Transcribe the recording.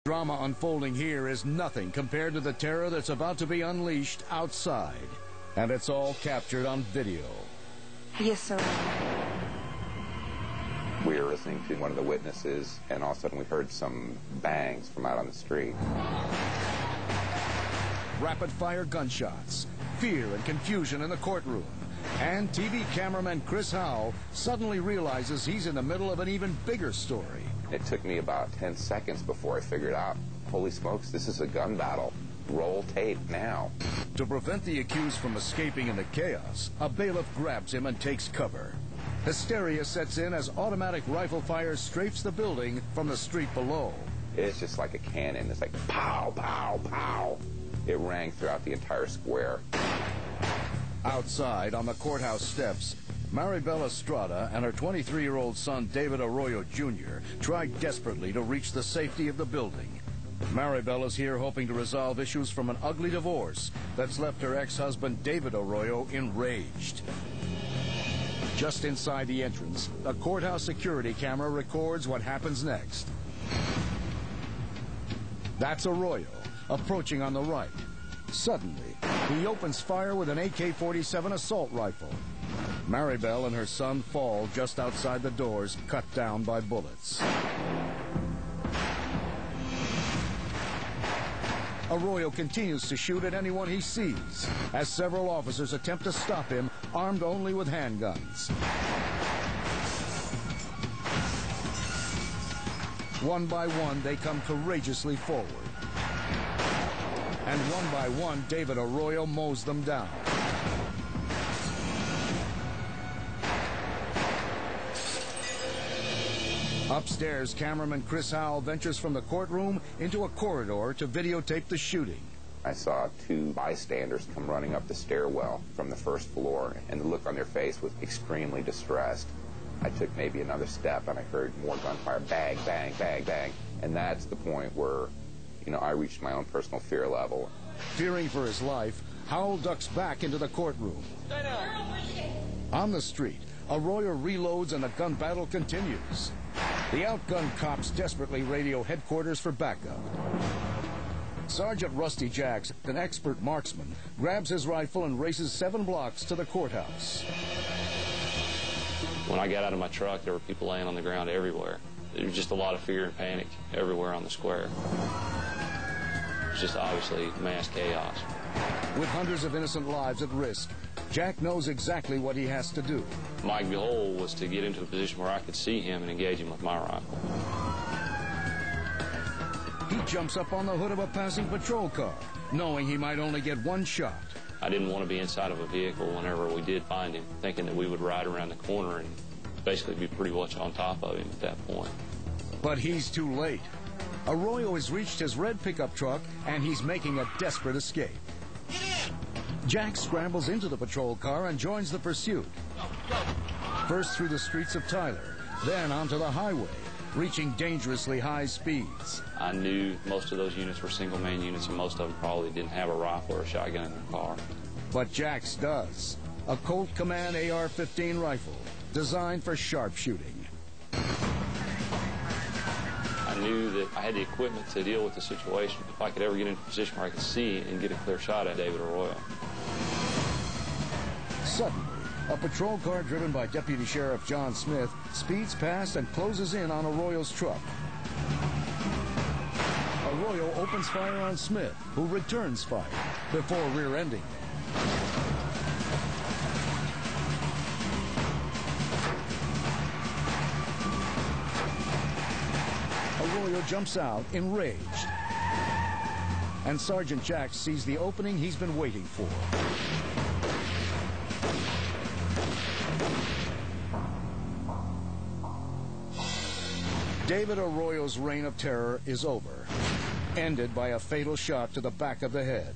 Drama unfolding here is nothing compared to the terror that's about to be unleashed outside. And it's all captured on video. Yes, sir. We were listening to one of the witnesses, and all of a sudden we heard some bangs from out on the street. Rapid-fire gunshots, fear and confusion in the courtroom. And TV cameraman Chris Howell suddenly realizes he's in the middle of an even bigger story. It took me about 10 seconds before I figured out, holy smokes, this is a gun battle. Roll tape now. To prevent the accused from escaping in the chaos, a bailiff grabs him and takes cover. Hysteria sets in as automatic rifle fire strafes the building from the street below. It's just like a cannon. It's like pow, pow, pow. It rang throughout the entire square. Outside, on the courthouse steps, Maribel Estrada and her 23-year-old son, David Arroyo Jr., try desperately to reach the safety of the building. Maribel is here hoping to resolve issues from an ugly divorce that's left her ex-husband, David Arroyo, enraged. Just inside the entrance, a courthouse security camera records what happens next. That's Arroyo, approaching on the right. Suddenly, he opens fire with an AK-47 assault rifle. Maribel and her son fall just outside the doors, cut down by bullets. Arroyo continues to shoot at anyone he sees, as several officers attempt to stop him, armed only with handguns. One by one, they come courageously forward. And one by one, David Arroyo mows them down. Upstairs, cameraman Chris Howell ventures from the courtroom into a corridor to videotape the shooting. I saw two bystanders come running up the stairwell from the first floor, and the look on their face was extremely distressed. I took maybe another step, and I heard more gunfire, bang, bang, bang, bang. And that's the point where, I reached my own personal fear level. Fearing for his life, Howell ducks back into the courtroom. On the street, Arroyo reloads and the gun battle continues. The outgunned cops desperately radio headquarters for backup. Sergeant Rusty Jacks, an expert marksman, grabs his rifle and races 7 blocks to the courthouse. When I got out of my truck, there were people laying on the ground everywhere. There was just a lot of fear and panic everywhere on the square. It was just obviously mass chaos. With hundreds of innocent lives at risk, Jack knows exactly what he has to do. My goal was to get into a position where I could see him and engage him with my rifle. He jumps up on the hood of a passing patrol car, knowing he might only get one shot. I didn't want to be inside of a vehicle whenever we did find him, thinking that we would ride around the corner and basically be pretty much on top of him at that point. But he's too late. Arroyo has reached his red pickup truck, and he's making a desperate escape. Jack scrambles into the patrol car and joins the pursuit. First through the streets of Tyler, then onto the highway, reaching dangerously high speeds. I knew most of those units were single-man units, and most of them probably didn't have a rifle or a shotgun in their car. But Jack's does. A Colt Command AR-15 rifle, designed for sharpshooting. I knew that I had the equipment to deal with the situation if I could ever get into a position where I could see and get a clear shot at David Arroyo. Suddenly, a patrol car driven by Deputy Sheriff John Smith speeds past and closes in on Arroyo's truck. Arroyo opens fire on Smith, who returns fire before rear-ending him. Arroyo jumps out, enraged. And Sergeant Jack sees the opening he's been waiting for. David Arroyo's reign of terror is over, ended by a fatal shot to the back of the head.